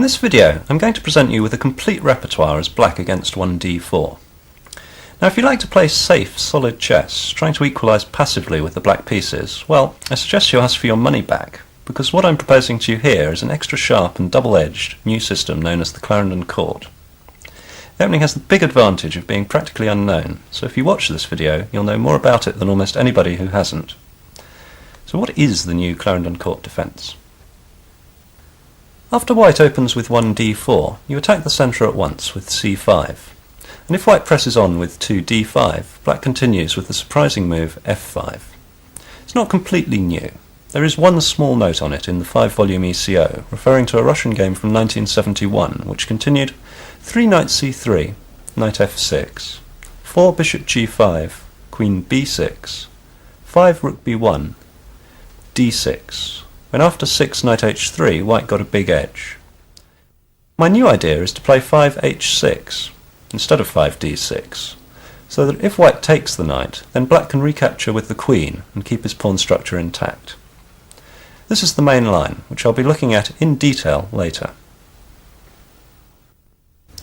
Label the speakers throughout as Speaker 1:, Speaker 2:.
Speaker 1: In this video, I'm going to present you with a complete repertoire as black against 1d4. Now if you like to play safe, solid chess, trying to equalise passively with the black pieces, well, I suggest you ask for your money back, because what I'm proposing to you here is an extra sharp and double-edged new system known as the Clarendon Court. The opening has the big advantage of being practically unknown, so if you watch this video, you'll know more about it than almost anybody who hasn't. So what is the new Clarendon Court defence? After white opens with 1d4, you attack the centre at once with c5, and if white presses on with 2d5, black continues with the surprising move f5. It's not completely new. There is one small note on it in the 5-volume ECO, referring to a Russian game from 1971, which continued 3 knight c3, knight f6, 4 bishop g5, queen b6, 5 rook b1, d6, when after 6 knight h3 white got a big edge. My new idea is to play 5 h6 instead of 5 d6, so that if white takes the knight, then black can recapture with the queen and keep his pawn structure intact. This is the main line, which I'll be looking at in detail later.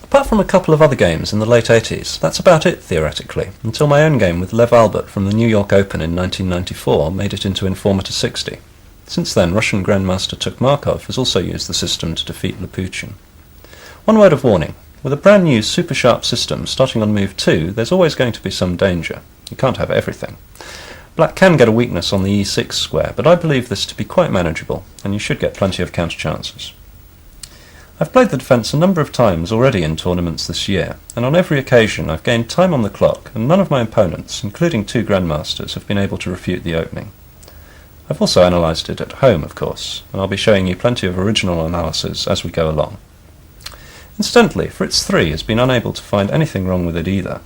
Speaker 1: Apart from a couple of other games in the late 80s, that's about it theoretically, until my own game with Lev Albert from the New York Open in 1994 made it into Informer 60. Since then, Russian Grandmaster Tukmarkov has also used the system to defeat Laputin. One word of warning: with a brand new super sharp system starting on move 2, there's always going to be some danger. You can't have everything. Black can get a weakness on the e6 square, but I believe this to be quite manageable, and you should get plenty of counter chances. I've played the defence a number of times already in tournaments this year, and on every occasion I've gained time on the clock, and none of my opponents, including 2 Grandmasters, have been able to refute the opening. I've also analysed it at home, of course, and I'll be showing you plenty of original analysis as we go along. Incidentally, Fritz 3 has been unable to find anything wrong with it either.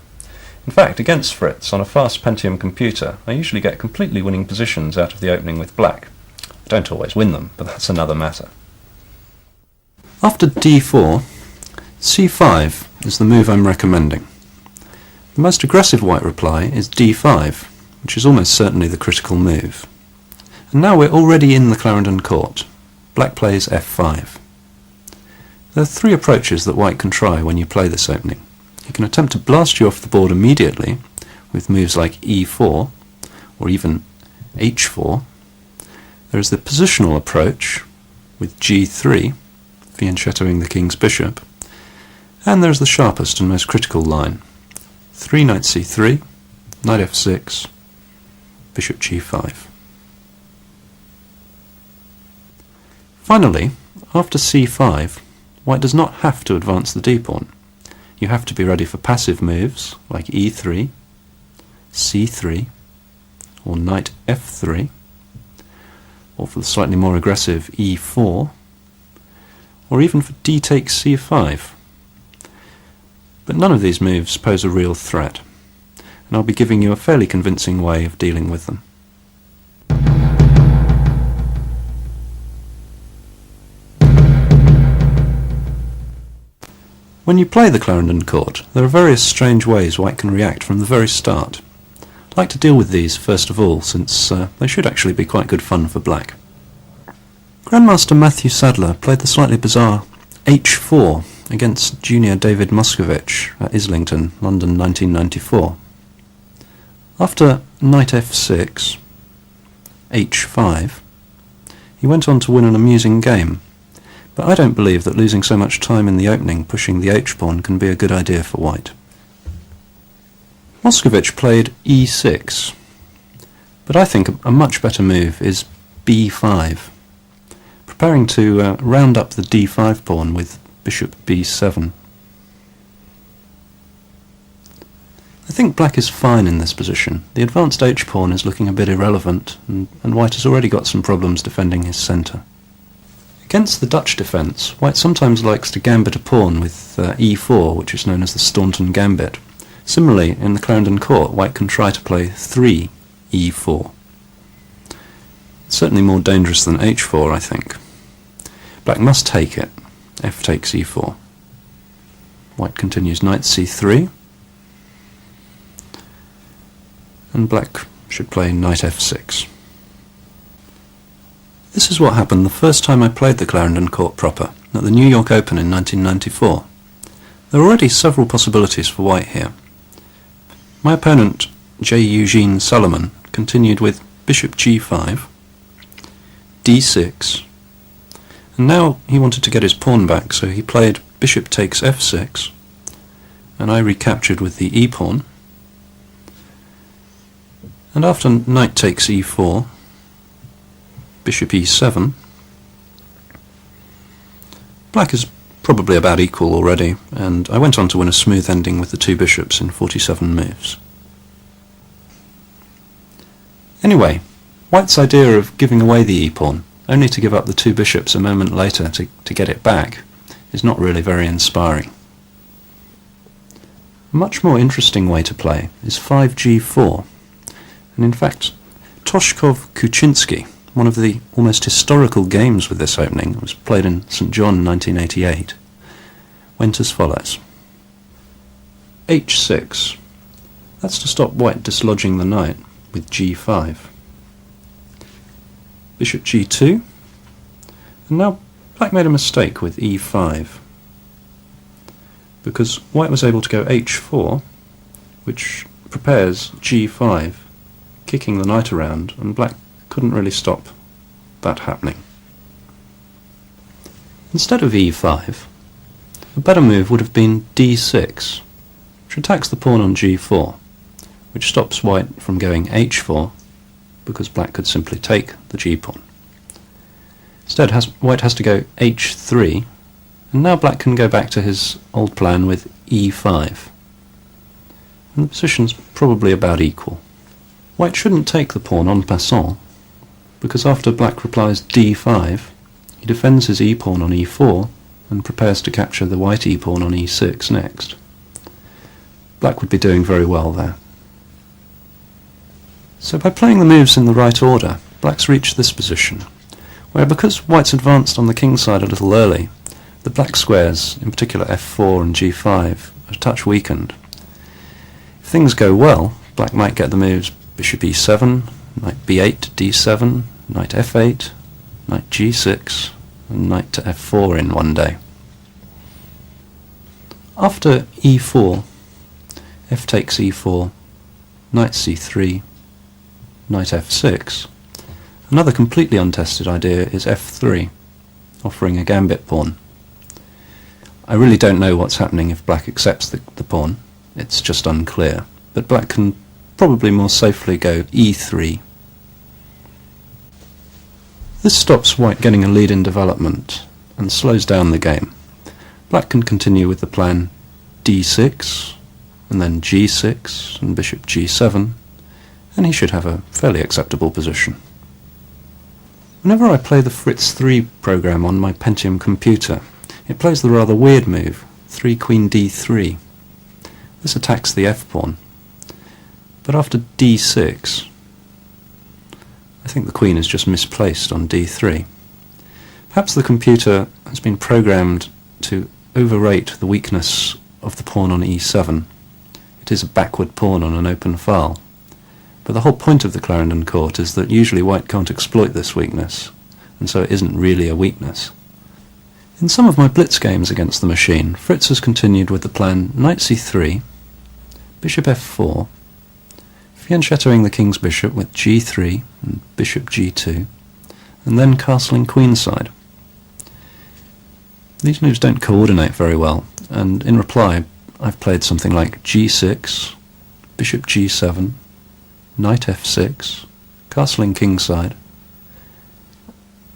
Speaker 1: In fact, against Fritz on a fast Pentium computer, I usually get completely winning positions out of the opening with black. I don't always win them, but that's another matter. After d4, c5 is the move I'm recommending. The most aggressive white reply is d5, which is almost certainly the critical move. And now we're already in the Clarendon Court. Black plays f5. There are 3 approaches that white can try when you play this opening. You can attempt to blast you off the board immediately with moves like e4 or even h4. There is the positional approach with g3, fianchettoing the king's bishop. And there is the sharpest and most critical line: 3 knight c3, knight f6, bishop g5. Finally, after c5, white does not have to advance the d-pawn. You have to be ready for passive moves like e3, c3, or knight f3, or for the slightly more aggressive e4, or even for d takes c5. But none of these moves pose a real threat, and I'll be giving you a fairly convincing way of dealing with them. When you play the Clarendon Court, there are various strange ways white can react from the very start. I'd like to deal with these first of all, since they should actually be quite good fun for black. Grandmaster Matthew Sadler played the slightly bizarre h4 against junior David Moscovich at Islington, London 1994. After knight f6, h5, he went on to win an amusing game. But I don't believe that losing so much time in the opening pushing the h-pawn can be a good idea for white. Moscovich played e6, but I think a much better move is b5, preparing to round up the d5 pawn with bishop b7. I think black is fine in this position. The advanced h-pawn is looking a bit irrelevant, and white has already got some problems defending his centre. Against the Dutch defence, white sometimes likes to gambit a pawn with e4, which is known as the Staunton gambit. Similarly, in the Clarendon Court, white can try to play 3 e4. It's certainly more dangerous than h4, I think. Black must take it. F takes e4. White continues knight c3, and black should play knight f6. This is what happened the first time I played the Clarendon Court proper. at the New York Open in 1994. There were already several possibilities for white here. My opponent, J. Eugene Salomon, continued with bishop g5, d6, and now he wanted to get his pawn back, so he played bishop takes f6, and I recaptured with the e-pawn, and after knight takes e4, bishop e7, black is probably about equal already, and I went on to win a smooth ending with the two bishops in 47 moves. Anyway, white's idea of giving away the e-pawn, only to give up the two bishops a moment later to get it back, is not really very inspiring. A much more interesting way to play is 5g4, and in fact, Toshkov-Kuczynski, one of the almost historical games with this opening, was played in St. John 1988, went as follows. h6. That's to stop white dislodging the knight with g5. Bishop g2. And now black made a mistake with e5, because white was able to go h4, which prepares g5, kicking the knight around, and black couldn't really stop that happening. Instead of e5, a better move would have been d6, which attacks the pawn on g4, which stops white from going h4, because black could simply take the g-pawn. Instead, white has to go h3, and now black can go back to his old plan with e5. And the position's probably about equal. White shouldn't take the pawn en passant, because after black replies d5, he defends his e-pawn on e4 and prepares to capture the white e-pawn on e6 next. Black would be doing very well there. So by playing the moves in the right order, black's reached this position, where because white's advanced on the king side a little early, the black squares, in particular f4 and g5, are a touch weakened. If things go well, black might get the moves bishop e7, knight b8 to d7, knight f8, knight g6, and knight to f4 in one day. After e4, f takes e4, knight c3, knight f6, another completely untested idea is f3, offering a gambit pawn. I really don't know what's happening if black accepts the pawn, it's just unclear, but black can probably more safely go e3. This stops white getting a lead in development and slows down the game. Black can continue with the plan d6, and then g6 and bishop g7, and he should have a fairly acceptable position. Whenever I play the Fritz 3 program on my Pentium computer, it plays the rather weird move, 3 queen d3. This attacks the f-pawn, but after d6, I think the queen is just misplaced on d3. Perhaps the computer has been programmed to overrate the weakness of the pawn on e7. It is a backward pawn on an open file, but the whole point of the Clarendon court is that usually white can't exploit this weakness, and so it isn't really a weakness. In some of my blitz games against the machine, Fritz has continued with the plan knight c3, bishop f4, fianchettoing the king's bishop with g3 and bishop g2, and then castling queenside. These moves don't coordinate very well, and in reply I've played something like g6, bishop g7, knight f6, castling kingside,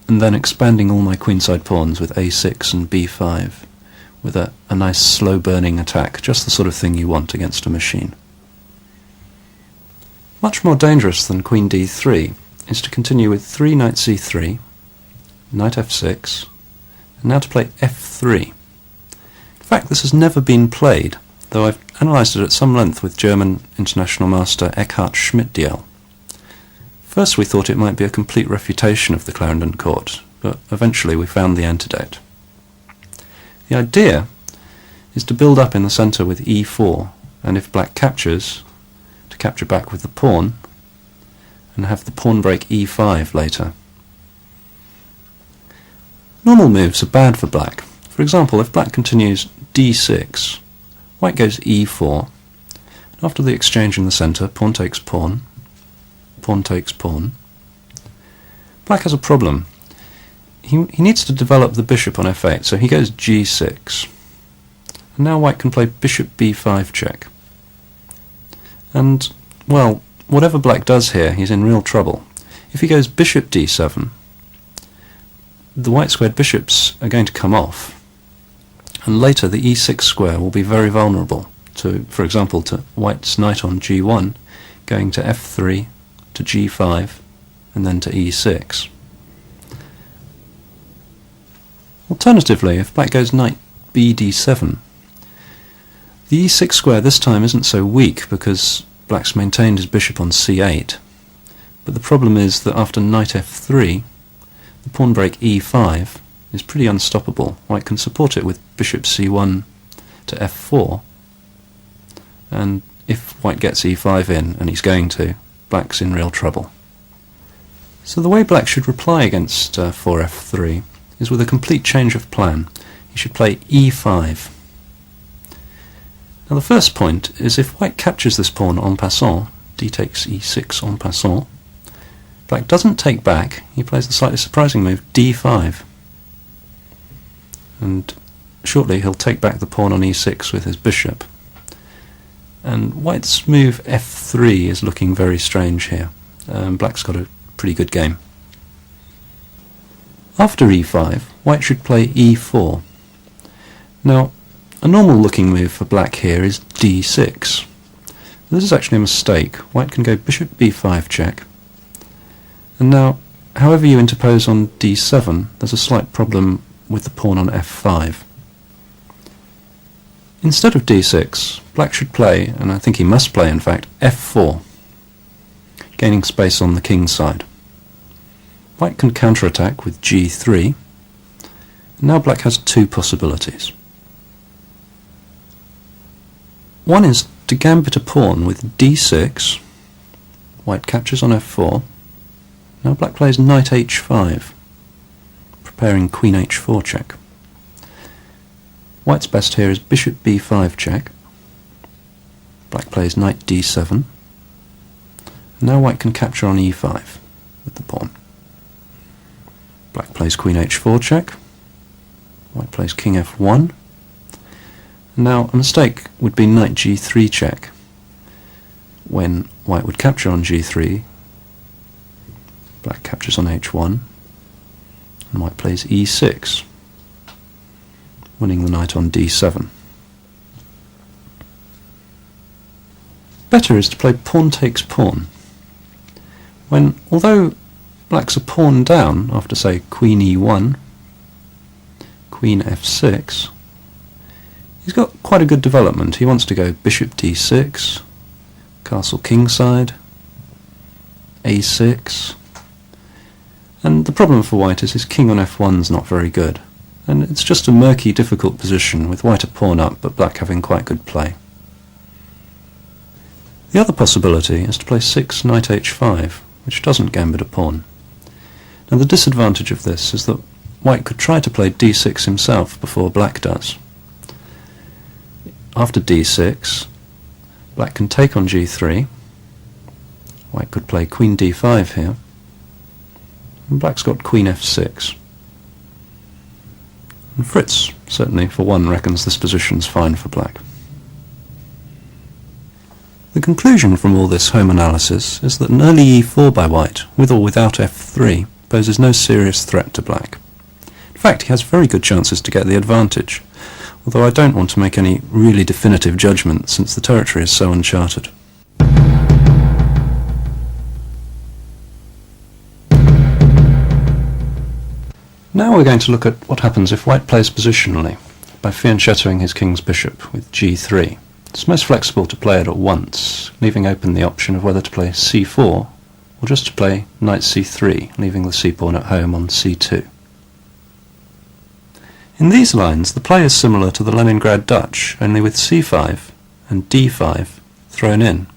Speaker 1: and then expanding all my queenside pawns with a6 and b5, with a nice slow burning attack, just the sort of thing you want against a machine. Much more dangerous than queen d3 is to continue with 3 knight c3, knight f6, and now to play f3. In fact, this has never been played, though I've analysed it at some length with German international master Eckhard Schmidt-Diel. First we thought it might be a complete refutation of the Clarendon court, but eventually we found the antidote. The idea is to build up in the centre with e4, and if black captures, to capture back with the pawn, and have the pawn break e5 later. Normal moves are bad for black. For example, if black continues d6, white goes e4. After the exchange in the centre, pawn takes pawn, pawn takes pawn. Black has a problem. He needs to develop the bishop on f8, so he goes g6. And now white can play bishop b5 check. And, well, whatever black does here, he's in real trouble. If he goes bishop d7, the white squared bishops are going to come off, and later the e6 square will be very vulnerable to, for example, to white's knight on g1, going to f3, to g5, and then to e6. Alternatively, if black goes knight bd7, the e6 square this time isn't so weak because black's maintained his bishop on c8, but the problem is that after knight f3, the pawn break e5 is pretty unstoppable. White can support it with bishop c1 to f4, and if white gets e5 in, and he's going to, black's in real trouble. So the way black should reply against 4f3 is with a complete change of plan. He should play e5. Now the first point is if white captures this pawn en passant, d takes e6 en passant, black doesn't take back, he plays the slightly surprising move d5. And shortly he'll take back the pawn on e6 with his bishop. And white's move f3 is looking very strange here. Black's got a pretty good game. After e5, white should play e4. Now, a normal looking move for black here is d6. This is actually a mistake. White can go bishop b5 check. And now, however you interpose on d7, there's a slight problem with the pawn on f5. Instead of d6, black should play, and I think he must play in fact, f4, gaining space on the king's side. White can counterattack with g3, and now black has two possibilities. One is to gambit a pawn with d6, white captures on f4, now black plays knight h5, preparing queen h4 check. White's best here is bishop b5 check, black plays knight d7, and now white can capture on e5 with the pawn. Black plays queen h4 check, white plays king f1, and now a mistake would be knight g3 check. When white would capture on g3, black captures on h1, and white plays e6, winning the knight on d7. Better is to play pawn takes pawn, when, although black's a pawn down after, say, queen e1, queen f6, he's got quite a good development. He wants to go bishop d6, castle kingside, a6, and the problem for white is his king on f1's not very good, and it's just a murky, difficult position with white a pawn up but black having quite good play. The other possibility is to play 6 knight h5, which doesn't gambit a pawn. Now the disadvantage of this is that white could try to play d6 himself before black does. After d6, black can take on g3, white could play queen d5 here, and black's got queen f6. And Fritz, certainly for one, reckons this position's fine for black. The conclusion from all this home analysis is that an early e4 by white, with or without f3, poses no serious threat to black. In fact, he has very good chances to get the advantage, although I don't want to make any really definitive judgment since the territory is so uncharted. Now we're going to look at what happens if white plays positionally, by fianchettoing his king's bishop with g3. It's most flexible to play it at once, leaving open the option of whether to play c4 or just to play knight c3, leaving the c-pawn at home on c2. In these lines, the play is similar to the Leningrad Dutch, only with c5 and d5 thrown in.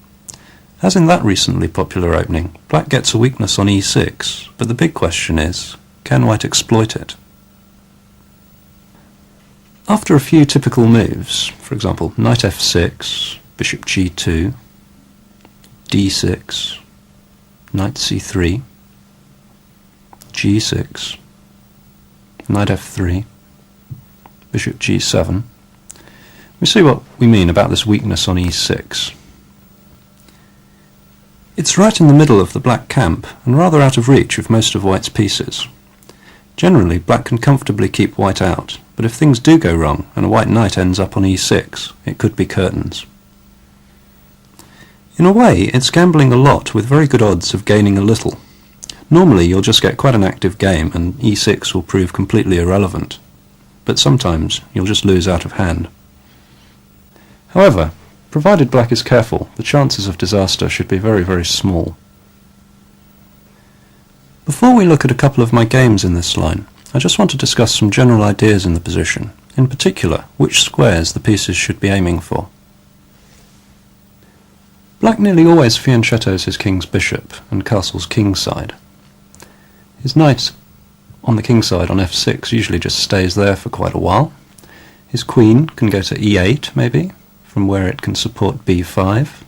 Speaker 1: As in that recently popular opening, black gets a weakness on e6, but the big question is, can white exploit it? After a few typical moves, for example, knight f6, bishop g2, d6, knight c3, g6, knight f3, bishop g7, we see what we mean about this weakness on e6. It's right in the middle of the black camp and rather out of reach of most of white's pieces. Generally, black can comfortably keep white out, but if things do go wrong and a white knight ends up on e6, it could be curtains. In a way, it's gambling a lot with very good odds of gaining a little. Normally you'll just get quite an active game and e6 will prove completely irrelevant, but sometimes you'll just lose out of hand. However, provided black is careful, the chances of disaster should be very, very small. Before we look at a couple of my games in this line, I just want to discuss some general ideas in the position, in particular which squares the pieces should be aiming for. Black nearly always fianchettos his king's bishop and castles kingside. His knight on the kingside on f6 usually just stays there for quite a while. His queen can go to e8 maybe, from where it can support b5.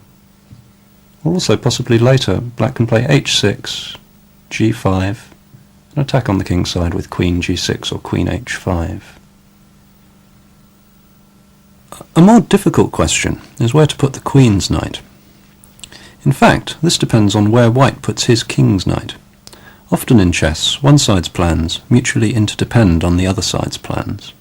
Speaker 1: Or also possibly later black can play h6, g5, and attack on the kingside with queen g6 or queen h5. A more difficult question is where to put the queen's knight. In fact, this depends on where white puts his king's knight. Often in chess, one side's plans mutually interdepend on the other side's plans.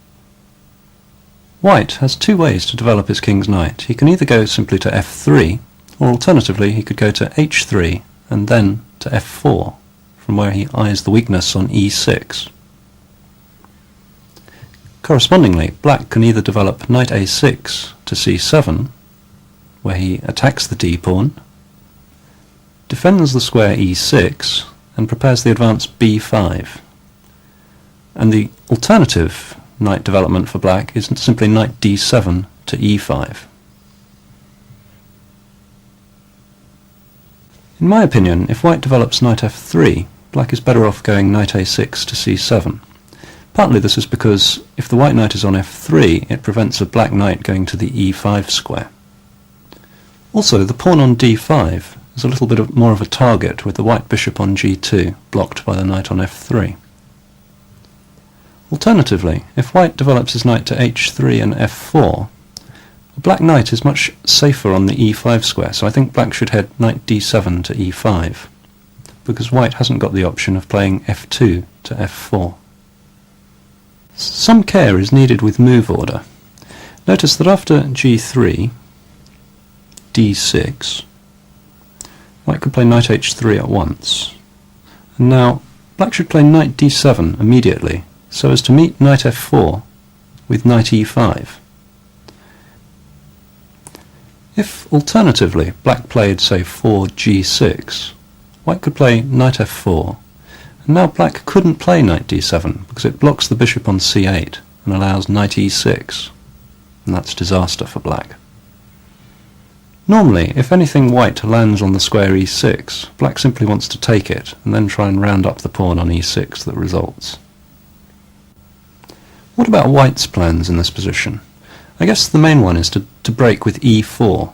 Speaker 1: White has two ways to develop his king's knight. He can either go simply to f3, or alternatively he could go to h3 and then to f4, from where he eyes the weakness on e6. Correspondingly, black can either develop knight a6 to c7, where he attacks the d-pawn, defends the square e6, and prepares the advance b5. And the alternative knight development for black is simply knight d7 to e5. In my opinion, if white develops knight f3, black is better off going knight a6 to c7. Partly this is because if the white knight is on f3, it prevents a black knight going to the e5 square. Also, the pawn on d5 is a little bit more of a target with the white bishop on g2 blocked by the knight on f3. Alternatively, if white develops his knight to h3 and f4, a black knight is much safer on the e5 square, so I think black should head knight d7 to e5, because white hasn't got the option of playing f2 to f4. Some care is needed with move order. Notice that after g3, d6, white could play knight h3 at once, and now black should play knight d7 immediately, so as to meet knight f4 with knight e5. If, alternatively, black played, say, 4g6, white could play knight f4, and now black couldn't play knight d7 because it blocks the bishop on c8 and allows knight e6, and that's disaster for black. Normally, if anything white lands on the square e6, black simply wants to take it and then try and round up the pawn on e6 that results. What about white's plans in this position? I guess the main one is to break with e4.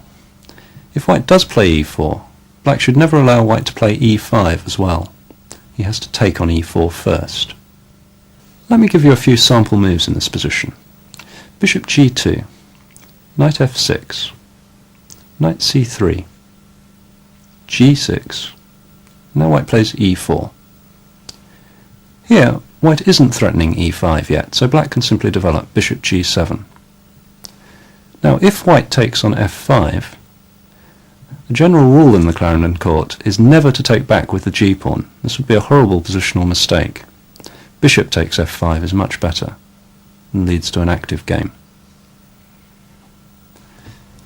Speaker 1: If white does play e4, black should never allow white to play e5 as well. He has to take on e4 first. Let me give you a few sample moves in this position. Bishop g2, knight f6, knight c3, g6, now white plays e4. Here, white isn't threatening e5 yet, so black can simply develop bishop g7. Now, if white takes on f5, the general rule in the Clarendon court is never to take back with the g-pawn. This would be a horrible positional mistake. Bishop takes f5 is much better and leads to an active game.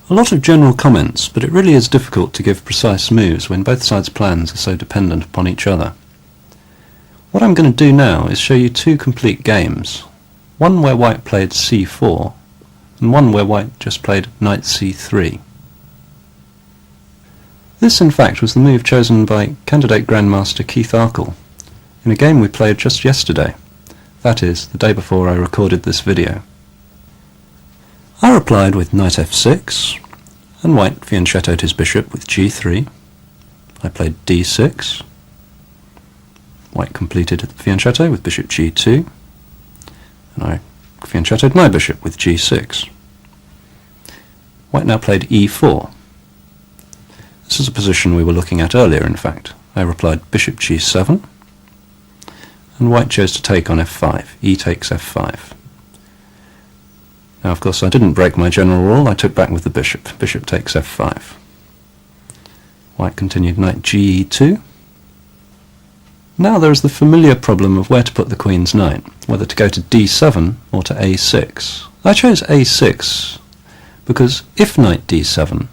Speaker 1: A lot of general comments, but it really is difficult to give precise moves when both sides' plans are so dependent upon each other. What I'm going to do now is show you two complete games, one where white played c4 and one where white just played knight c3. This in fact was the move chosen by candidate Grandmaster Keith Arkle in a game we played just yesterday, that is, the day before I recorded this video. I replied with knight f6, and white fianchettoed his bishop with g3. I played d6. White completed the fianchetto with bishop g2, and I fianchettoed my bishop with g6. White now played e4. This is a position we were looking at earlier, in fact. I replied bishop g7, and white chose to take on f5. E takes f5. Now, of course, I didn't break my general rule. I took back with the bishop. Bishop takes f5. White continued knight ge2. Now there is the familiar problem of where to put the queen's knight, whether to go to d7 or to a6. I chose a6 because if knight d7,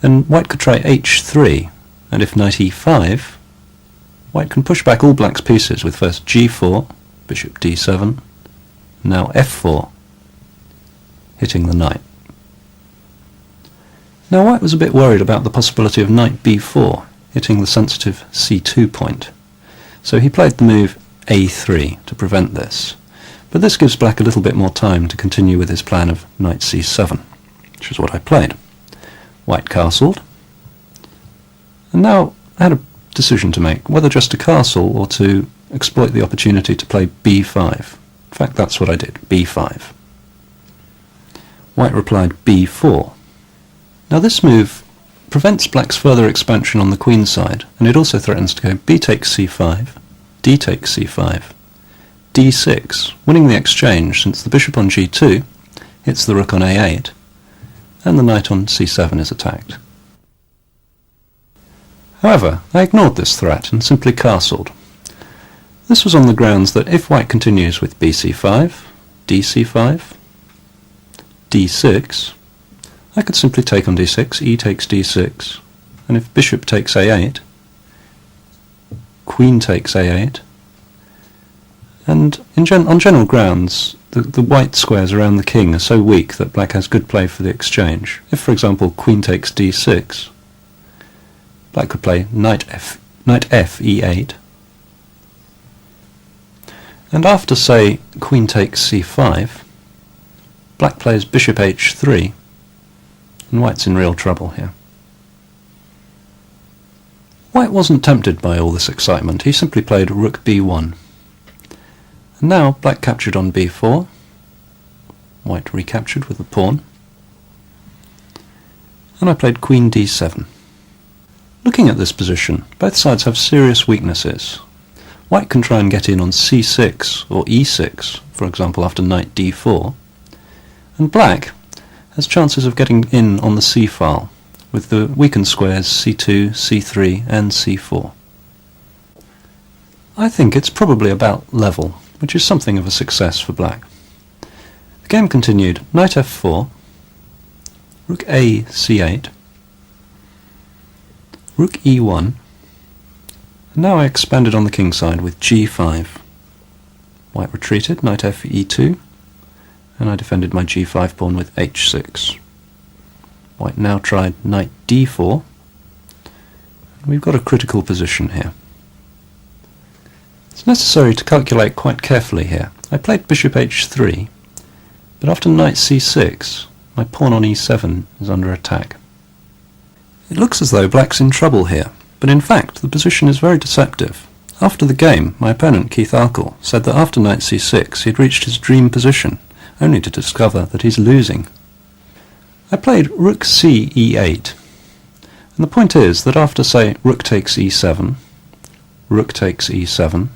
Speaker 1: then white could try h3, and if knight e5, white can push back all black's pieces with first g4, bishop d7, now f4, hitting the knight. Now white was a bit worried about the possibility of knight b4 hitting the sensitive c2 point, so he played the move a3 to prevent this, but this gives black a little bit more time to continue with his plan of knight c7, which is what I played. White castled, and now I had a decision to make, whether just to castle or to exploit the opportunity to play b5. In fact, that's what I did, b5. White replied b4. Now this move prevents black's further expansion on the queen side, and it also threatens to go b takes c5, d takes c5, d6, winning the exchange since the bishop on g2 hits the rook on a8, and the knight on c7 is attacked. However, I ignored this threat and simply castled. This was on the grounds that if white continues with bc5, dc5, d6, I could simply take on d6, e takes d6, and if bishop takes a8, queen takes a8, and on general grounds, the white squares around the king are so weak that black has good play for the exchange. If, for example, queen takes d6, black could play knight f e8, and after, say, queen takes c5, black plays bishop h3, and white's in real trouble here. White wasn't tempted by all this excitement. He simply played rook b1. And now black captured on b4, white recaptured with the pawn, and I played queen d7. Looking at this position, both sides have serious weaknesses. White can try and get in on c6 or e6, for example after knight d4, and black has chances of getting in on the c-file, with the weakened squares c2, c3 and c4. I think it's probably about level, which is something of a success for black. The game continued knight f4, rook a c8, rook e1, and now I expanded on the king side with g5. White retreated, knight f e2, and I defended my g5 pawn with h6. White now tried knight d4. We've got a critical position here. It's necessary to calculate quite carefully here. I played bishop h3, but after knight c6, my pawn on e7 is under attack. It looks as though black's in trouble here, but in fact the position is very deceptive. After the game, my opponent Keith Arkle said that after knight c6 he had reached his dream position, only to discover that he's losing. I played rook c e8, and the point is that after, say, rook takes e7, rook takes e7,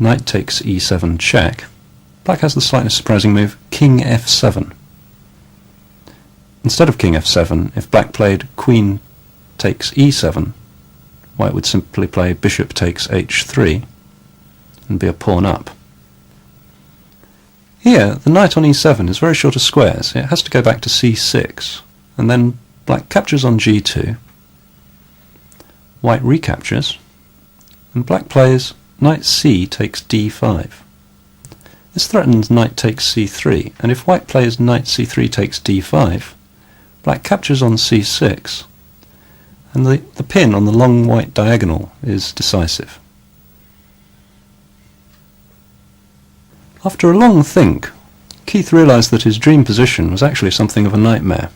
Speaker 1: knight takes e7 check, black has the slightly surprising move king f7. Instead of king f7, if black played queen takes e7, white would simply play bishop takes h3 and be a pawn up. Here, the knight on e7 is very short of squares. It has to go back to c6, and then black captures on g2, white recaptures, and black plays knight c takes d5. This threatens knight takes c3, and if white plays knight c3 takes d5, black captures on c6, and the pin on the long white diagonal is decisive. After a long think, Keith realised that his dream position was actually something of a nightmare.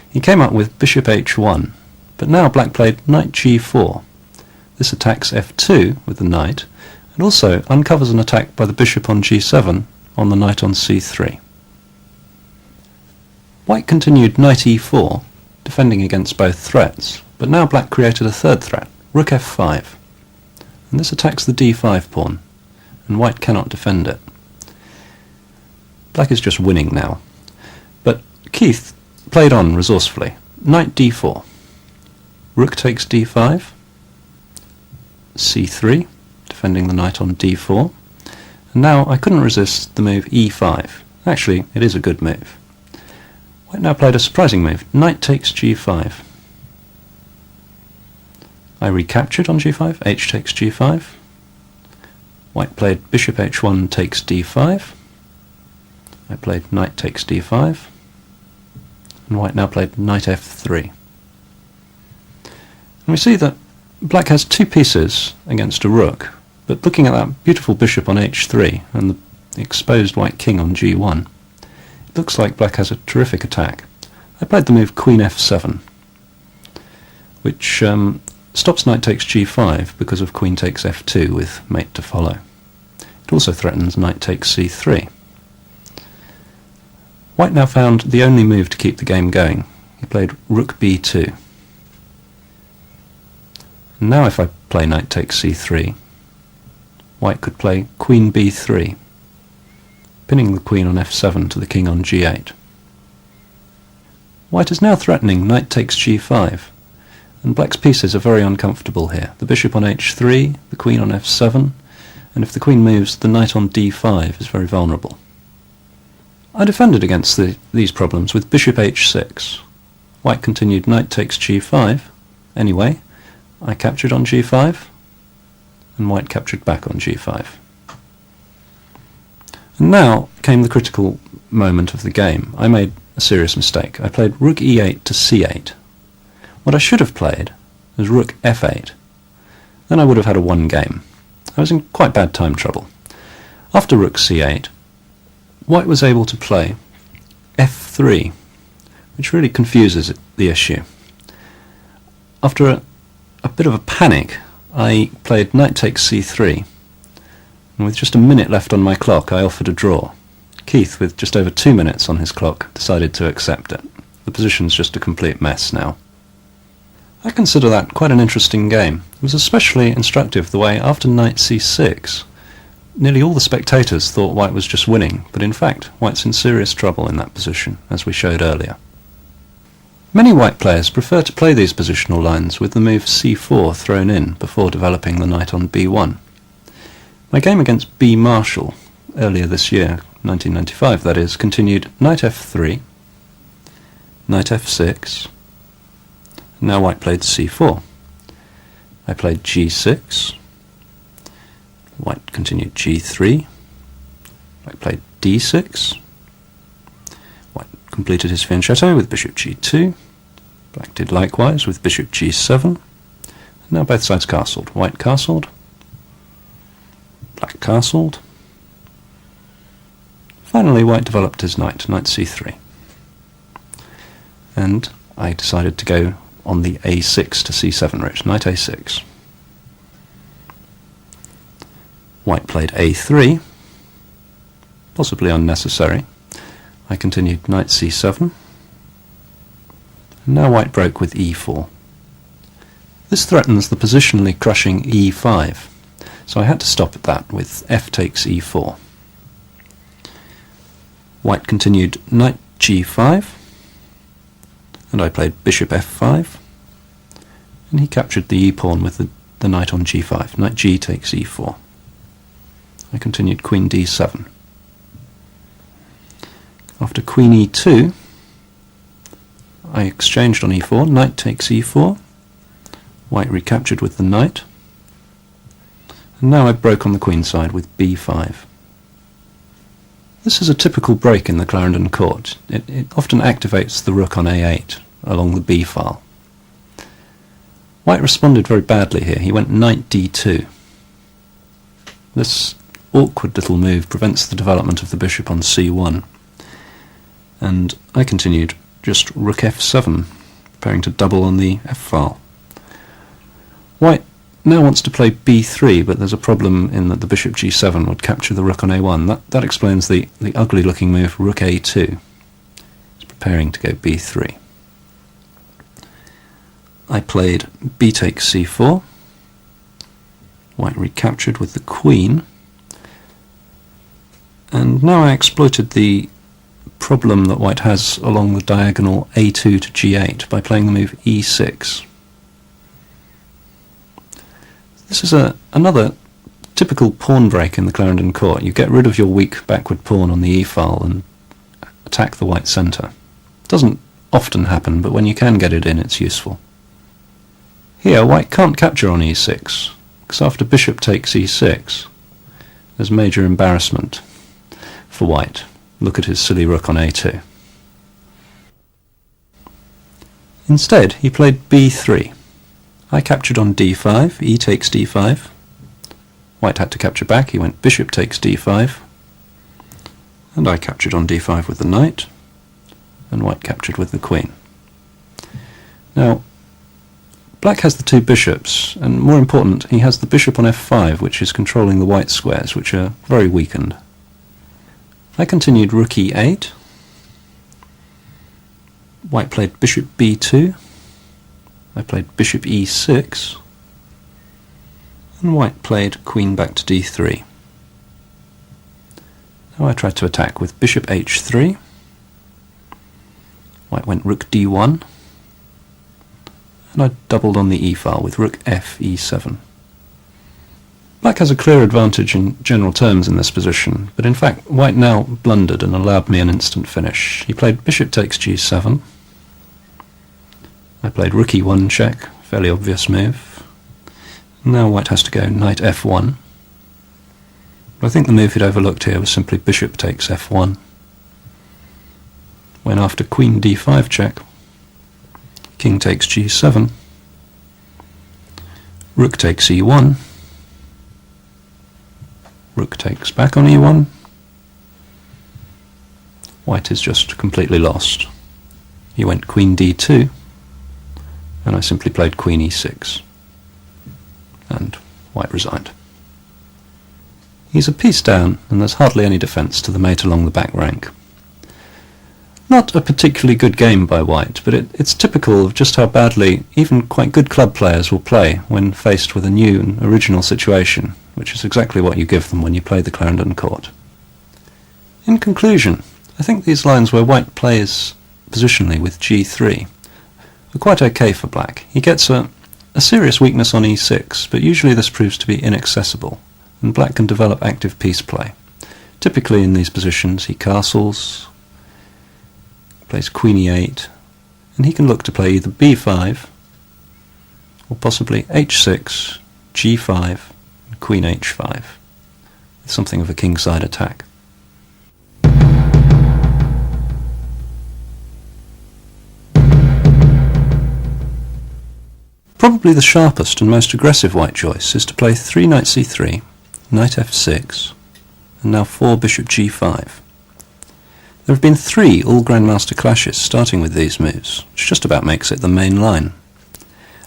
Speaker 1: He came up with bishop h1, but now black played knight g4. This attacks f2 with the knight, and also uncovers an attack by the bishop on g7 on the knight on c3. White continued knight e4, defending against both threats, but now black created a third threat, rook f5. And this attacks the d5 pawn, and white cannot defend it. Black is just winning now. But Keith played on resourcefully. Knight d4. Rook takes d5. c3, defending the knight on d4. And now I couldn't resist the move e5. Actually, it is a good move. White now played a surprising move. Knight takes g5. I recaptured on g5. H takes g5. White played bishop h1 takes d5. I played knight takes d5, and white now played knight f3. And we see that black has two pieces against a rook, but looking at that beautiful bishop on h3 and the exposed white king on g1, it looks like black has a terrific attack. I played the move queen f7, which stops knight takes g5 because of queen takes f2 with mate to follow. It also threatens knight takes c3. White now found the only move to keep the game going. He played rook b2. And now if I play knight takes c3, white could play queen b3, pinning the queen on f7 to the king on g8. White is now threatening knight takes g5, and black's pieces are very uncomfortable here. The bishop on h3, the queen on f7, and if the queen moves, the knight on d5 is very vulnerable. I defended against these problems with bishop h6. White continued knight takes g5. Anyway, I captured on g5, and white captured back on g5. And now came the critical moment of the game. I made a serious mistake. I played rook e8 to c8. What I should have played was rook f8. Then I would have had a one game. I was in quite bad time trouble. After rook c8, white was able to play f3, which really confuses the issue. After a bit of a panic, I played knight takes c3, and with just a minute left on my clock, I offered a draw. Keith, with just over 2 minutes on his clock, decided to accept it. The position's just a complete mess now. I consider that quite an interesting game. It was especially instructive the way, after knight c6, nearly all the spectators thought white was just winning, but in fact, white's in serious trouble in that position, as we showed earlier. Many white players prefer to play these positional lines with the move c4 thrown in before developing the knight on b1. My game against B. Marshall, earlier this year, 1995 that is, continued knight f3, knight f6, and now white played c4. I played g6, white continued g3, white played d6, white completed his fianchetto with bishop g2, black did likewise with bishop g7, and now both sides castled. White castled, black castled. Finally white developed his knight, knight c3, and I decided to go on the a6 to c7 route, knight a6. White played a3, possibly unnecessary. I continued knight c7, and now white broke with e4. This threatens the positionally crushing e5, so I had to stop at that with f takes e4. White continued knight g5, and I played bishop f5, and he captured the e-pawn with the knight on g5. Knight g takes e4. I continued queen d7. After queen e2, I exchanged on e4, knight takes e4, white recaptured with the knight, and now I broke on the queen side with b5. This is a typical break in the Clarendon court. It often activates the rook on a8 along the b file. White responded very badly here. He went knight d2. This awkward little move prevents the development of the bishop on c1. and I continued just rook f7, preparing to double on the f-file. White now wants to play b3, but there's a problem in that the bishop g7 would capture the rook on a1. That explains the ugly-looking move rook a2. It's preparing to go b3. I played b takes c4. White recaptured with the queen. And now I exploited the problem that White has along the diagonal a2 to g8 by playing the move e6. This is another typical pawn break in the Clarendon court. You get rid of your weak backward pawn on the e-file and attack the white centre. It doesn't often happen, but when you can get it in, it's useful. Here, White can't capture on e6, because after bishop takes e6, there's major embarrassment for White. Look at his silly rook on a2. Instead, he played b3. I captured on d5, e takes d5. White had to capture back, he went bishop takes d5. And I captured on d5 with the knight, and White captured with the queen. Now, Black has the two bishops, and more important, he has the bishop on f5, which is controlling the white squares, which are very weakened. I continued rook e8. White played bishop b2. I played bishop e6, and White played queen back to d3. Now I tried to attack with bishop h3. White went rook d1, and I doubled on the e-file with rook f e7. Black has a clear advantage in general terms in this position, but in fact White now blundered and allowed me an instant finish. He played bishop takes g7. I played rook e1 check, fairly obvious move. Now White has to go knight f1. But I think the move he'd overlooked here was simply bishop takes f1. When after queen d5 check, king takes g7, rook takes e1, rook takes back on e1, White is just completely lost. He went queen d2, and I simply played queen e6, and White resigned. He's a piece down, and there's hardly any defence to the mate along the back rank. Not a particularly good game by White, but it's typical of just how badly even quite good club players will play when faced with a new and original situation, which is exactly what you give them when you play the Clarendon court. In conclusion, I think these lines where White plays positionally with g3 are quite okay for Black. He gets a serious weakness on e6, but usually this proves to be inaccessible, and Black can develop active piece play. Typically in these positions he castles, plays queen e8, and he can look to play either b5 or possibly h6, g5, and queen h5, with something of a kingside attack. Probably the sharpest and most aggressive White choice is to play 3 knight c3, knight f6, and now 4 bishop g5. There have been 3 all-grandmaster clashes starting with these moves, which just about makes it the main line.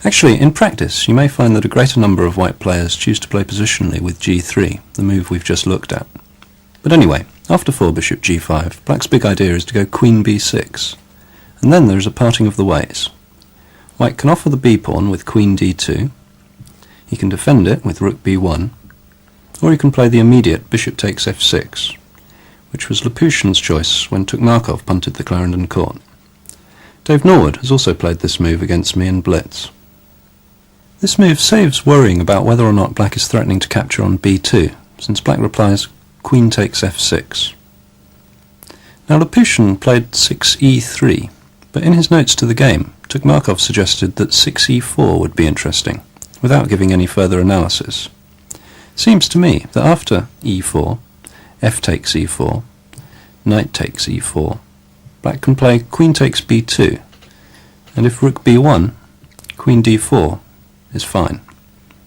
Speaker 1: Actually, in practice, you may find that a greater number of White players choose to play positionally with g3, the move we've just looked at. But anyway, after 4 bishop g5, Black's big idea is to go queen b6, and then there is a parting of the ways. White can offer the b-pawn with queen d2, he can defend it with rook b1, or he can play the immediate bishop takes f6, which was Lapushin's choice when Tukmakov punted the Clarendon court. Dave Norwood has also played this move against me in Blitz. This move saves worrying about whether or not Black is threatening to capture on b2, since Black replies queen takes f6. Now Lapushin played 6e3, but in his notes to the game, Tukmakov suggested that 6e4 would be interesting, without giving any further analysis. Seems to me that after e4, f takes e4, knight takes e4, Black can play queen takes b2, and if rook b1, queen d4 is fine.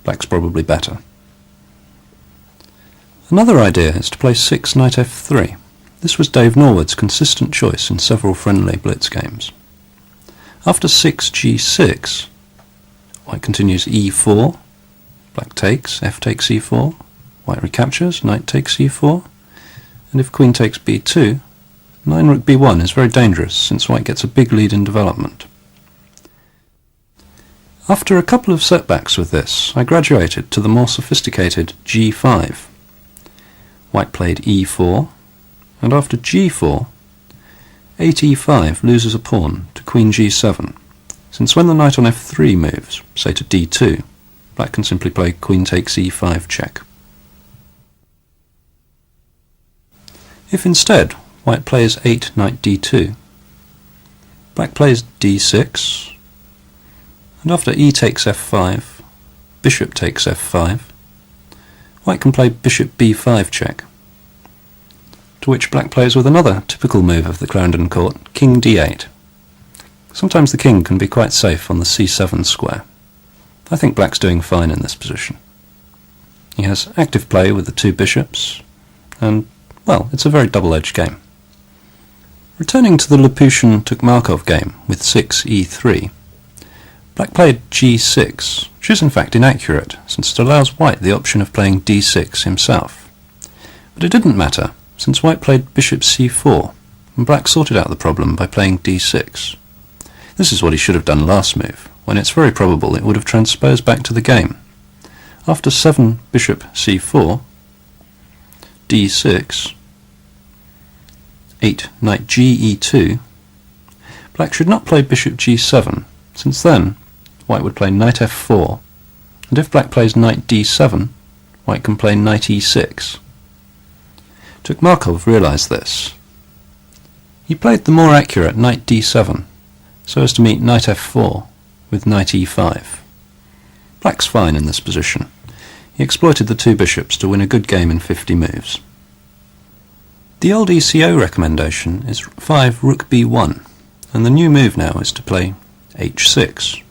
Speaker 1: Black's probably better. Another idea is to play 6 knight f3. This was Dave Norwood's consistent choice in several friendly blitz games. After 6g6, white continues e4, black takes, f takes e4, white recaptures, knight takes e4, and if queen takes b2, 9 rook b1 is very dangerous since white gets a big lead in development. After a couple of setbacks with this, I graduated to the more sophisticated g5. White played e4, and after g4, 8e5 loses a pawn to queen g7, since when the knight on f3 moves, say to d2, black can simply play queen takes e5 check. If instead white plays 8 knight d2, black plays d6, and after e takes f5, bishop takes f5, white can play bishop b5 check, to which black plays with another typical move of the Clarendon court, king d8. Sometimes the king can be quite safe on the c7 square. I think black's doing fine in this position. He has active play with the two bishops, and, well, it's a very double-edged game. Returning to the Laputian-Tukmakov game with 6e3, black played g6, which is in fact inaccurate, since it allows white the option of playing d6 himself. But it didn't matter, since white played bishop c4, and black sorted out the problem by playing d6. This is what he should have done last move, when it's very probable it would have transposed back to the game. After 7 bishop c4, d6, 8 knight ge2, black should not play bishop g7, since then white would play knight f4, and if black plays knight d7, white can play knight e6. Tukmakov realised this. He played the more accurate knight d7, so as to meet knight f4 with knight e5. Black's fine in this position. He exploited the two bishops to win a good game in 50 moves. The old ECO recommendation is 5 rook b1, and the new move now is to play h6.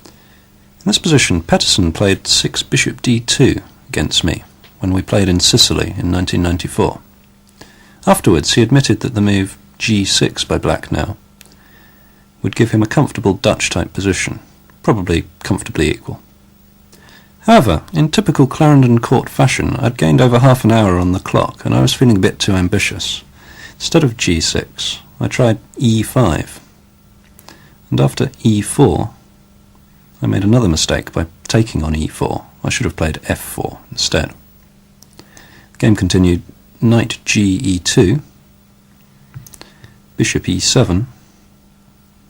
Speaker 1: In this position, Pettersson played 6 bishop d2 against me when we played in Sicily in 1994. Afterwards, he admitted that the move g6 by black now would give him a comfortable Dutch-type position, probably comfortably equal. However, in typical Clarendon court fashion, I'd gained over half an hour on the clock, and I was feeling a bit too ambitious. Instead of g6, I tried e5, and after e4, I made another mistake by taking on e4. I should have played f4 instead. The game continued knight ge2, bishop e7,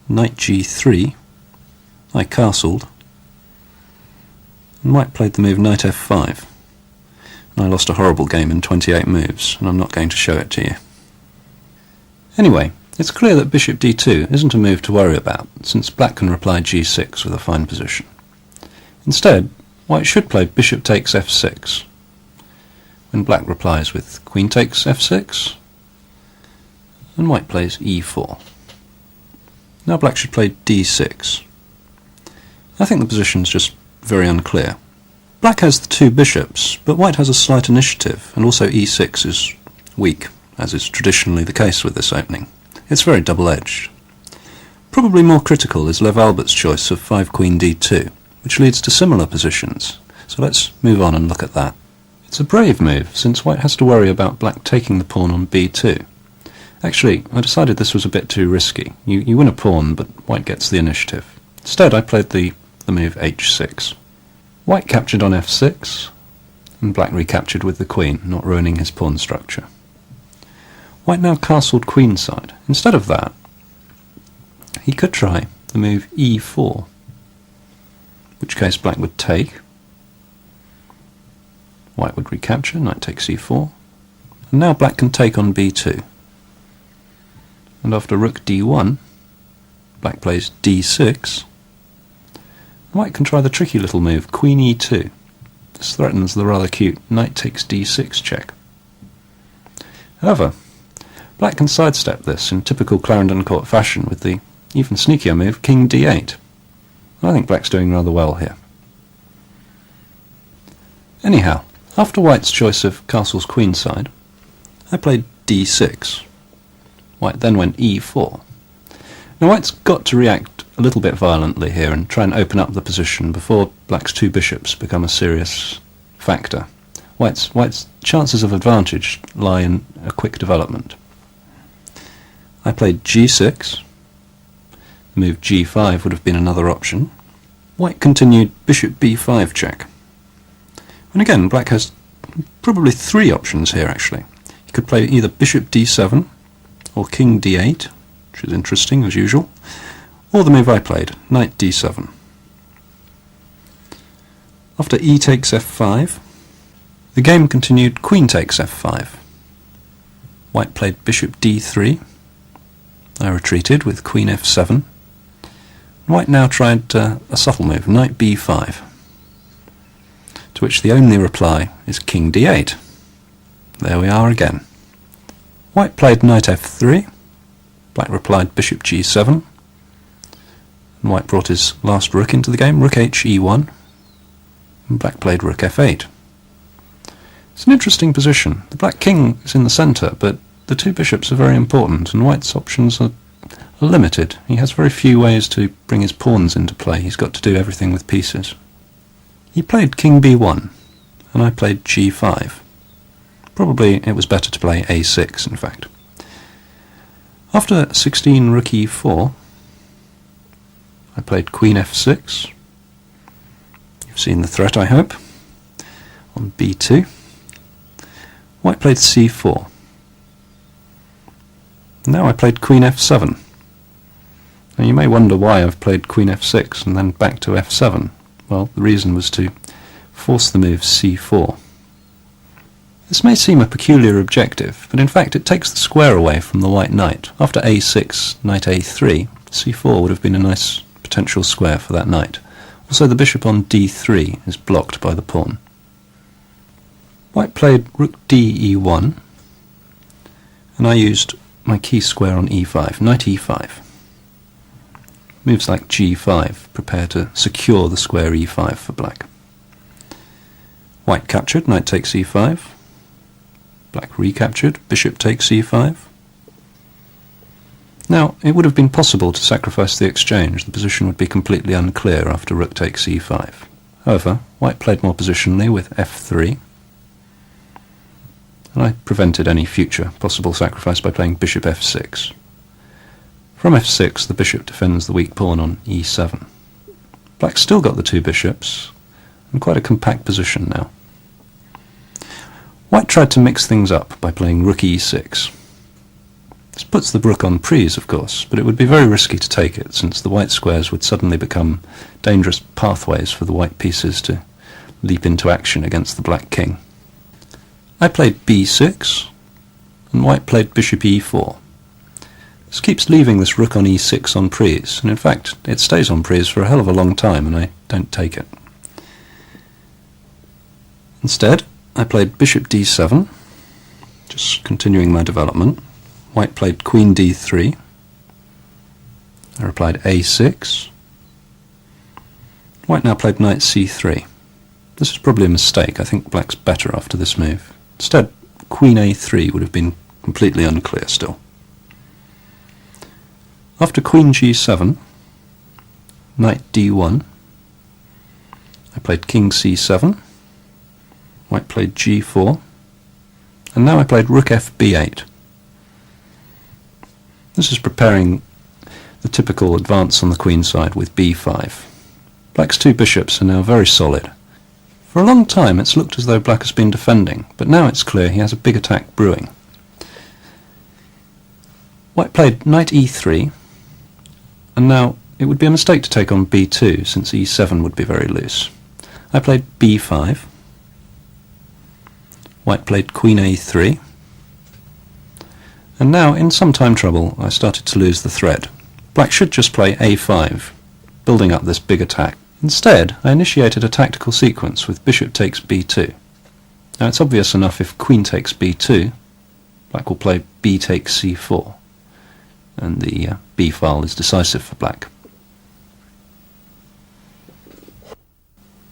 Speaker 1: knight g3, I castled, and white played the move knight f5, and I lost a horrible game in 28 moves, and I'm not going to show it to you. Anyway, it's clear that bishop d2 isn't a move to worry about, since black can reply g6 with a fine position. Instead, white should play bishop takes f6, when black replies with queen takes f6, and white plays e4. Now black should play d6. I think the position's just very unclear. Black has the two bishops, but white has a slight initiative, and also e6 is weak, as is traditionally the case with this opening. It's very double-edged. Probably more critical is Lev Albert's choice of 5 queen d2, which leads to similar positions, so let's move on and look at that. It's a brave move, since white has to worry about black taking the pawn on b2. Actually, I decided this was a bit too risky. You win a pawn, but white gets the initiative. Instead, I played the move h6. White captured on f6, and black recaptured with the queen, not ruining his pawn structure. White now castled queenside. Instead of that, he could try the move e4, in which case black would take, white would recapture, knight takes e4, and now black can take on b2. And after rook d1, black plays d6, white can try the tricky little move queen e2. This threatens the rather cute knight takes d6 check. However, black can sidestep this in typical Clarendon court fashion with the even sneakier move king d8. I think black's doing rather well here. Anyhow, after white's choice of castles queenside, I played d6. White then went e4. Now white's got to react a little bit violently here and try and open up the position before black's two bishops become a serious factor. White's chances of advantage lie in a quick development. I played g6. The move g5 would have been another option. White continued bishop b5 check. And again, black has probably three options here actually. He could play either bishop d7 or king d8, which is interesting as usual, or the move I played, knight d7. After e takes f5, the game continued queen takes f5. White played bishop d3. I retreated with queen f7. White now tried a subtle move, knight b5, to which the only reply is king d8. There we are again. White played knight f3. Black replied bishop g7. And White brought his last rook into the game, rook h e1. And Black played rook f8. It's an interesting position. The black king is in the centre, but the two bishops are very important, and White's options are limited. He has very few ways to bring his pawns into play. He's got to do everything with pieces. He played king b1, and I played g5. Probably it was better to play a6, in fact. After 16 rook e4, I played queen f6. You've seen the threat, I hope. On b2. White played c4. Now I played queen f7. Now you may wonder why I've played queen f6 and then back to f7. Well, the reason was to force the move c4. This may seem a peculiar objective, but in fact it takes the square away from the white knight. After a6, knight a3, c4 would have been a nice potential square for that knight. Also the bishop on d3 is blocked by the pawn. White played rook d e1, and I used my key square on e5, knight e5. Moves like g5 prepare to secure the square e5 for black. White captured, knight takes e5. Black recaptured, bishop takes e5. Now, it would have been possible to sacrifice the exchange. The position would be completely unclear after rook takes e5. However, White played more positionally with f3, and I prevented any future possible sacrifice by playing bishop f6. From f6, the bishop defends the weak pawn on e7. Black's still got the two bishops, and quite a compact position now. White tried to mix things up by playing rook e6. This puts the rook on prise, of course, but it would be very risky to take it, since the white squares would suddenly become dangerous pathways for the white pieces to leap into action against the black king. I played b6, and White played bishop e4. This keeps leaving this rook on e6 on prise, and in fact it stays on prise for a hell of a long time, and I don't take it. Instead, I played bishop d7, just continuing my development. White played queen d3. I replied a6. White now played knight c3. This is probably a mistake. I think black's better after this move. Instead, queen a3 would have been completely unclear still. After queen g7, knight d1, I played king c7. White played g4, and now I played rook fb8. This is preparing the typical advance on the queen side with b5. Black's two bishops are now very solid. For a long time it's looked as though black has been defending, but now it's clear he has a big attack brewing. White played knight e3, and now it would be a mistake to take on b2, since e7 would be very loose. I played b5. White played queen a3, and now in some time trouble I started to lose the thread. Black should just play a5, building up this big attack. Instead, I initiated a tactical sequence with bishop takes b2. Now it's obvious enough if queen takes b2, black will play b takes c4, and the b file is decisive for black.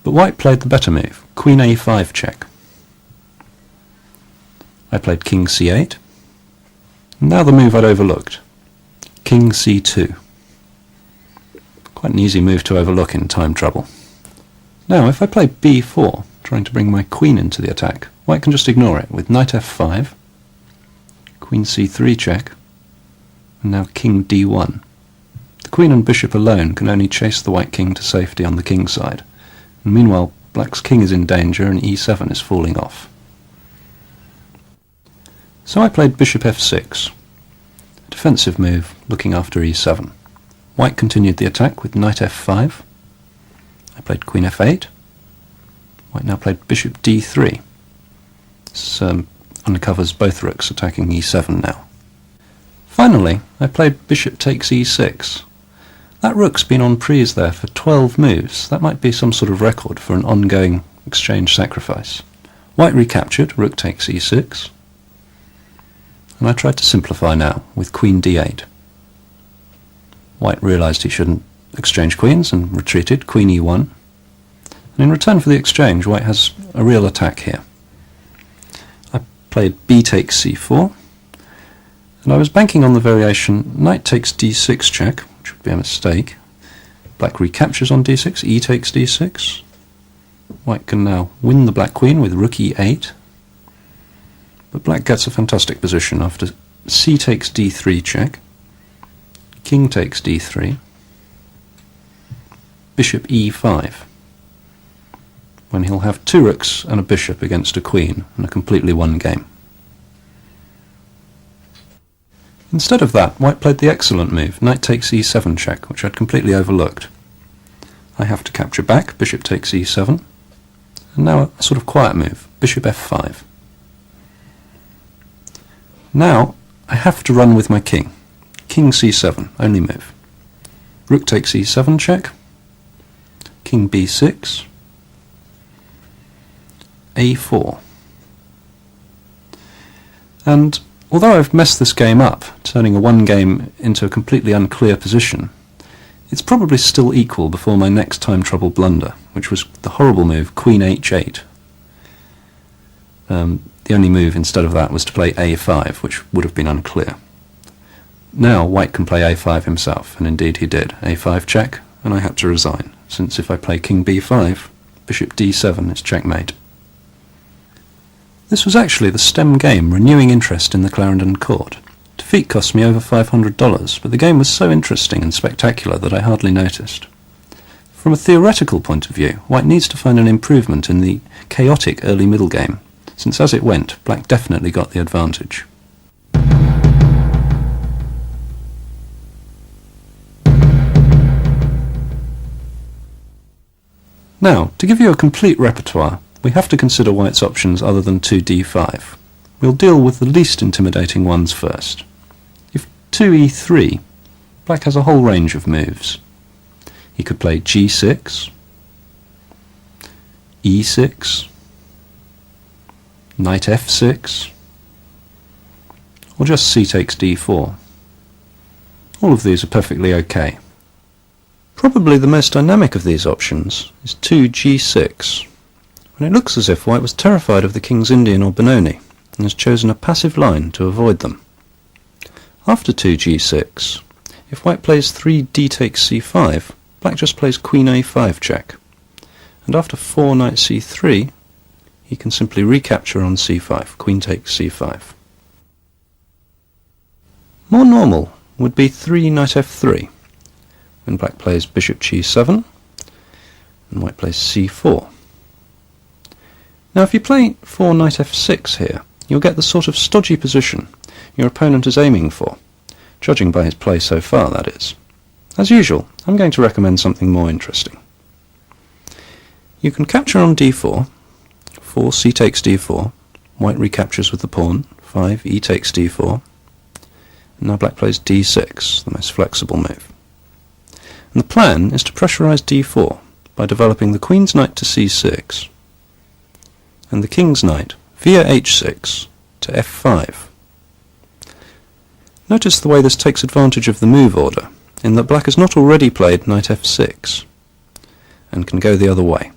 Speaker 1: But White played the better move, queen a5 check. I played king c8. Now the move I'd overlooked. King c2. Quite an easy move to overlook in time trouble. Now if I play b4, trying to bring my queen into the attack, white can just ignore it with knight f5, queen c3 check, and now king d1. The queen and bishop alone can only chase the white king to safety on the king side, and meanwhile black's king is in danger and e7 is falling off. So I played bishop f6, a defensive move looking after e7. White continued the attack with knight f5. I played queen f8. White now played bishop d3. This uncovers both rooks attacking e7 now. Finally, I played bishop takes e6. That rook's been on prise there for 12 moves. That might be some sort of record for an ongoing exchange sacrifice. White recaptured, rook takes e6. And I tried to simplify now with queen d8. White realised he shouldn't exchange queens and retreated, queen e1. And in return for the exchange, white has a real attack here. I played b takes c4, and I was banking on the variation knight takes d6 check, which would be a mistake. Black recaptures on d6, e takes d6. White can now win the black queen with rook e8, but black gets a fantastic position after c takes d3 check, king takes d3, bishop e5, when he'll have two rooks and a bishop against a queen and a completely won game. Instead of that, white played the excellent move, knight takes e7 check, which I'd completely overlooked. I have to capture back, bishop takes e7, and now a sort of quiet move, bishop f5. Now I have to run with my king. King c7, only move. Rook takes e7 check, king b6, a4. And although I've messed this game up, turning a one game into a completely unclear position, it's probably still equal before my next time trouble blunder, which was the horrible move queen h8. The only move instead of that was to play a5, which would have been unclear. Now white can play a5 himself, and indeed he did. a5 check, and I had to resign, since if I play king b5, bishop d7 is checkmate. This was actually the stem game renewing interest in the Clarendon court. Defeat cost me over $500, but the game was so interesting and spectacular that I hardly noticed. From a theoretical point of view, white needs to find an improvement in the chaotic early middle game, since as it went, black definitely got the advantage. Now, to give you a complete repertoire, we have to consider white's options other than 2d5. We'll deal with the least intimidating ones first. If 2e3, black has a whole range of moves. He could play g6, e6, knight f6, or just c takes d4. All of these are perfectly okay. Probably the most dynamic of these options is 2g6, when it looks as if white was terrified of the king's Indian or Benoni, and has chosen a passive line to avoid them. After 2g6, if white plays 3d takes c5, black just plays queen a5 check, and after 4 knight c3, he can simply recapture on c5, queen takes c5. More normal would be 3 knight f3, when black plays bishop g7, and white plays c4. Now if you play 4 knight f6 here, you'll get the sort of stodgy position your opponent is aiming for, judging by his play so far, that is. As usual, I'm going to recommend something more interesting. You can capture on d4, 4 c takes d4, white recaptures with the pawn, 5 e takes d4, and now black plays d6, the most flexible move. And the plan is to pressurise d4 by developing the queen's knight to c6, and the king's knight via h6 to f5. Notice the way this takes advantage of the move order, in that black has not already played knight f6, and can go the other way.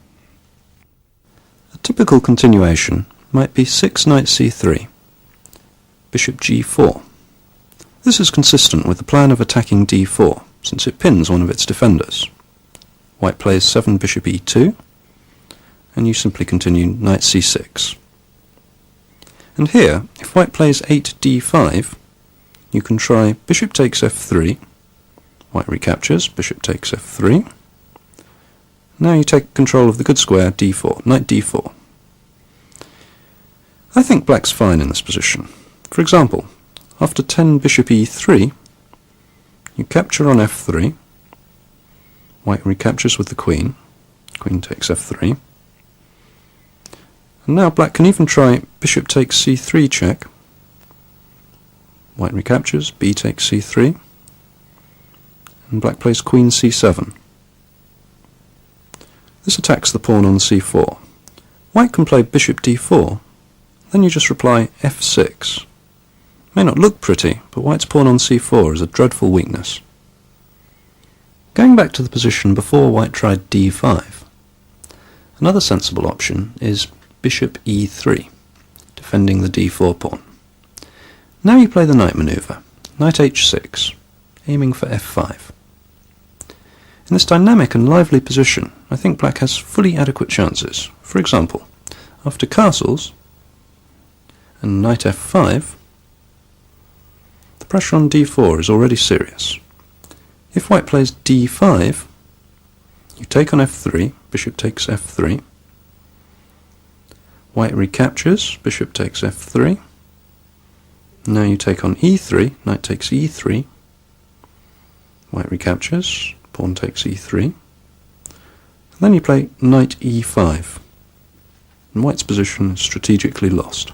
Speaker 1: A typical continuation might be 6 knight c3, bishop g4, This is consistent with the plan of attacking d4, since it pins one of its defenders. White plays 7 bishop e2, and you simply continue knight c6. And here, if white plays 8 d5, you can try bishop takes f3, white recaptures, bishop takes f3. Now you take control of the good square d4, knight d4. I think black's fine in this position. For example, after 10 bishop e3, you capture on f3, white recaptures with the queen, queen takes f3, and now black can even try bishop takes c3 check, white recaptures, b takes c3, and black plays queen c7. This attacks the pawn on c4. White can play bishop d4, then you just reply f6. May not look pretty, but white's pawn on c4 is a dreadful weakness. Going back to the position before white tried d5, another sensible option is bishop e3, defending the d4 pawn. Now you play the knight manoeuvre, knight h6, aiming for f5. In this dynamic and lively position, I think black has fully adequate chances. For example, after castles and knight f5, the pressure on d4 is already serious. If white plays d5, you take on f3, bishop takes f3, white recaptures, bishop takes f3, now you take on e3, knight takes e3, white recaptures, pawn takes e3, and then you play knight e5, and white's position is strategically lost.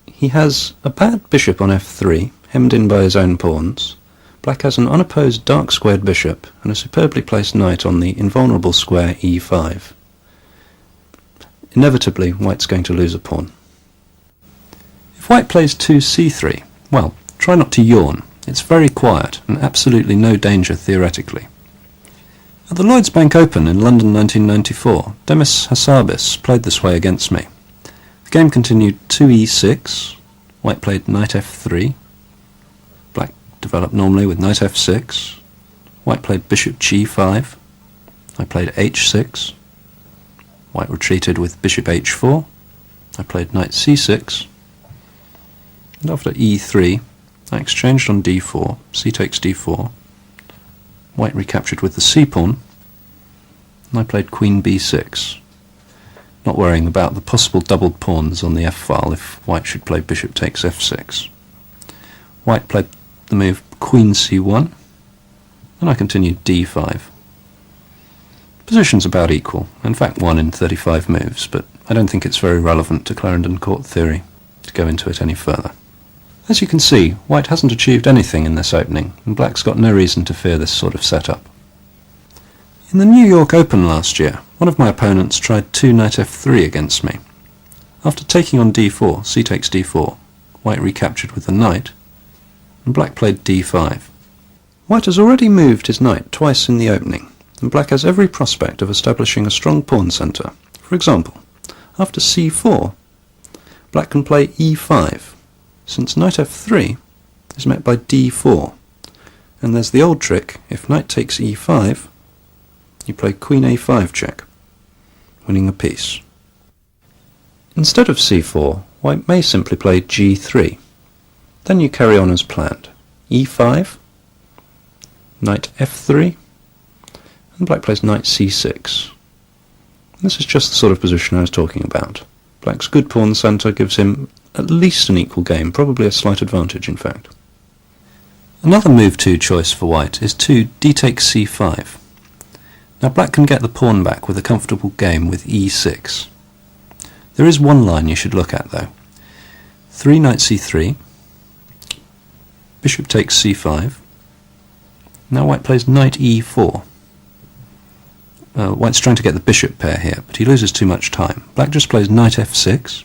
Speaker 1: He has a bad bishop on f3, hemmed in by his own pawns. Black has an unopposed dark squared bishop and a superbly placed knight on the invulnerable square e5. Inevitably, white's going to lose a pawn. If white plays 2c3, well, try not to yawn. It's very quiet and absolutely no danger theoretically. At the Lloyds Bank Open in London 1994, Demis Hassabis played this way against me. The game continued 2e6, white played knight f3, black developed normally with knight f6, white played bishop g5, I played h6, white retreated with bishop h4, I played knight c6, and after e3, I exchanged on d4, c takes d4, white recaptured with the c-pawn, and I played queen b6, not worrying about the possible doubled pawns on the f-file if white should play bishop takes f6. White played the move queen c1, and I continued d5. Position's about equal, in fact 1 in 35 moves, but I don't think it's very relevant to Clarendon Court theory to go into it any further. As you can see, white hasn't achieved anything in this opening, and black's got no reason to fear this sort of setup. In the New York Open last year, one of my opponents tried 2 knight f3 against me. After taking on d4, c takes d4, white recaptured with the knight, and black played d5. White has already moved his knight twice in the opening, and black has every prospect of establishing a strong pawn centre. For example, after c4, black can play e5, since knight f3 is met by d4, and there's the old trick, if knight takes e5, you play queen a5 check, winning a piece. Instead of c4, white may simply play g3. Then you carry on as planned. e5, knight f3, and black plays knight c6. This is just the sort of position I was talking about. Black's good pawn centre gives him at least an equal game, probably a slight advantage in fact. Another move 2 choice for white is to d takes c5. Now black can get the pawn back with a comfortable game with e6. There is one line you should look at though. 3 knight c3, bishop takes c5, now white plays knight e4. White's trying to get the bishop pair here, but he loses too much time. Black just plays knight f6,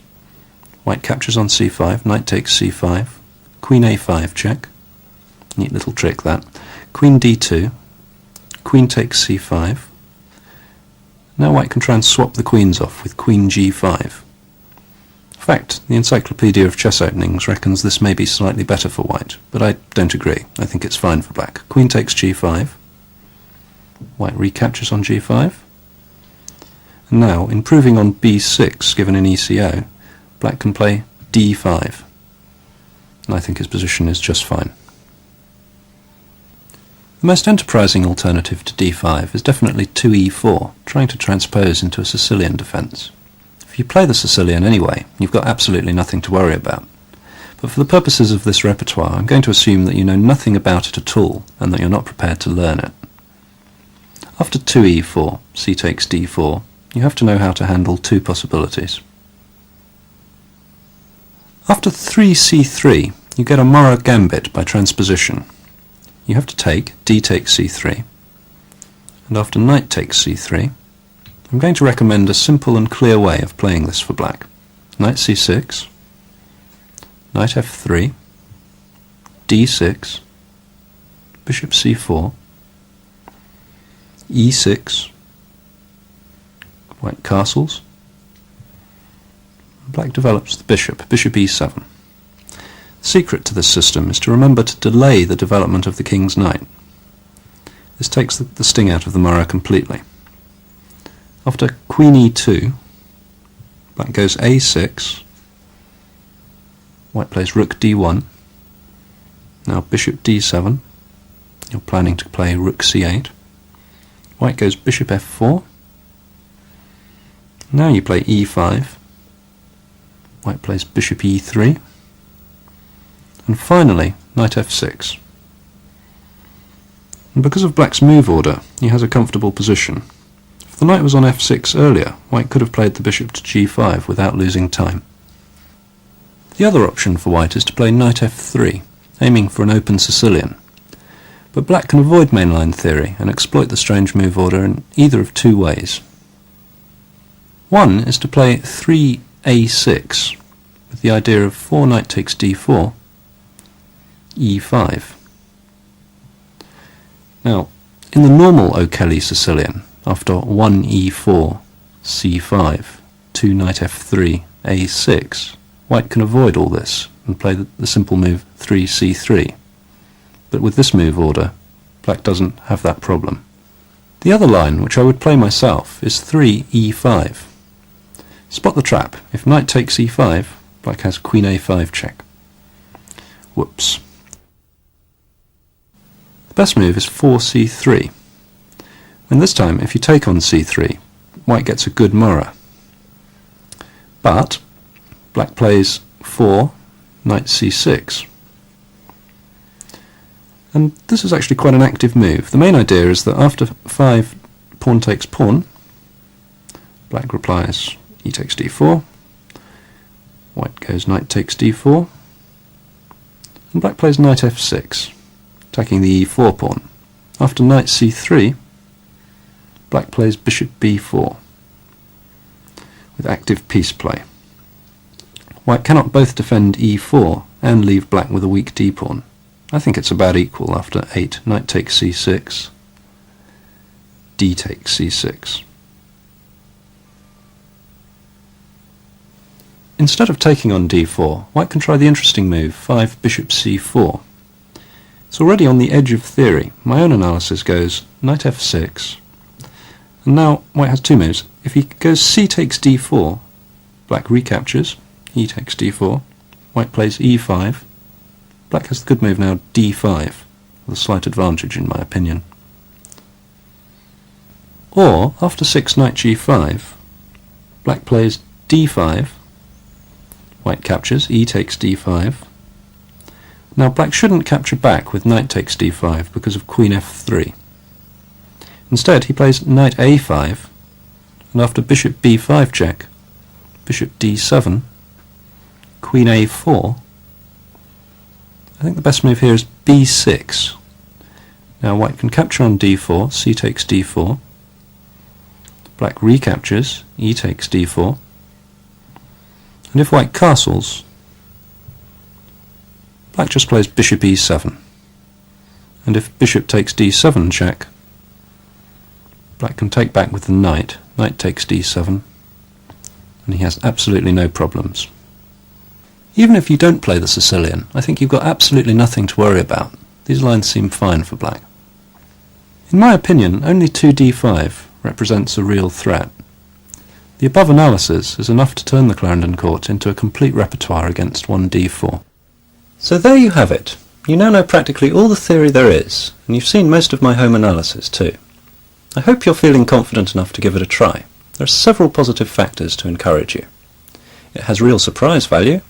Speaker 1: white captures on c5, knight takes c5, queen a5 check, neat little trick that, queen d2, queen takes c5. Now white can try and swap the queens off with queen g5. fact, the Encyclopedia of Chess Openings reckons this may be slightly better for white, but I don't agree. I think it's fine for black. Queen takes g5. White recaptures on g5. And now, improving on b6, given an ECO, black can play d5. And I think his position is just fine. The most enterprising alternative to d5 is definitely 2e4, trying to transpose into a Sicilian defence. If you play the Sicilian anyway, you've got absolutely nothing to worry about. But for the purposes of this repertoire, I'm going to assume that you know nothing about it at all, and that you're not prepared to learn it. After 2e4, c takes d4, you have to know how to handle two possibilities. After 3c3, you get a Mora gambit by transposition. You have to take d takes c3, and after knight takes c3, I'm going to recommend a simple and clear way of playing this for black. Knight c6, knight f3, d6, bishop c4, e6, white castles, black develops the bishop, bishop e7. The secret to this system is to remember to delay the development of the king's knight. This takes the sting out of the Mora completely. After queen e2, black goes a6, white plays rook d1, now bishop d7, you're planning to play rook c8, white goes bishop f4, now you play e5, white plays bishop e3, and finally knight f6. And because of black's move order, he has a comfortable position. If the knight was on f6 earlier, white could have played the bishop to g5 without losing time. The other option for white is to play knight f3, aiming for an open Sicilian. But black can avoid mainline theory and exploit the strange move order in either of two ways. One is to play 3a6, with the idea of 4 knight takes d4, e5. Now, in the normal O'Kelly Sicilian, after 1 e4, c5, 2 knight f3, a6, white can avoid all this and play the simple move 3c3. But with this move order, black doesn't have that problem. The other line, which I would play myself, is 3e5. Spot the trap. If knight takes e5, black has queen a5 check. Whoops. The best move is 4c3. And this time, if you take on c3, white gets a good Mora. But black plays 4, knight c6. And this is actually quite an active move. The main idea is that after 5 pawn takes pawn, black replies e takes d4, white goes knight takes d4, and black plays knight f6, attacking the e4 pawn. After knight c3, black plays bishop b4, with active piece play. White cannot both defend e4 and leave black with a weak d-pawn. I think it's about equal after 8, knight takes c6, d takes c6. Instead of taking on d4, white can try the interesting move 5 bishop c4. It's already on the edge of theory. My own analysis goes knight f6, and now white has two moves. If he goes c takes d4, black recaptures, e takes d4, white plays e5, black has the good move now d5, with a slight advantage in my opinion. Or, after 6 knight g5, black plays d5, white captures, e takes d5. Now black shouldn't capture back with knight takes d5 because of queen f3. Instead he plays knight a5, and after bishop b5 check, bishop d7, queen a4, I think the best move here is b6. Now white can capture on d4, c takes d4, black recaptures, e takes d4, and if white castles, black just plays bishop e7, and if bishop takes d7 check, black can take back with the knight, knight takes d7, and he has absolutely no problems. Even if you don't play the Sicilian, I think you've got absolutely nothing to worry about. These lines seem fine for black. In my opinion, only 2d5 represents a real threat. The above analysis is enough to turn the Clarendon Court into a complete repertoire against 1d4. So there you have it. You now know practically all the theory there is, and you've seen most of my home analysis too. I hope you're feeling confident enough to give it a try. There are several positive factors to encourage you. It has real surprise value.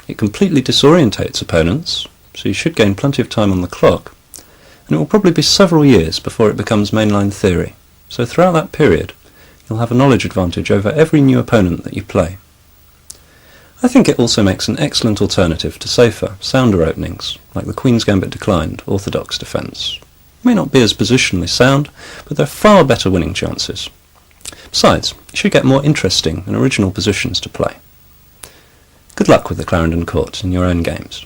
Speaker 1: It completely disorientates opponents, so you should gain plenty of time on the clock, and it will probably be several years before it becomes mainline theory, so throughout that period you'll have a knowledge advantage over every new opponent that you play. I think it also makes an excellent alternative to safer, sounder openings, like the Queen's Gambit Declined orthodox defence. It may not be as positionally sound, but there are far better winning chances. Besides, you should get more interesting and original positions to play. Good luck with the Clarendon Court in your own games.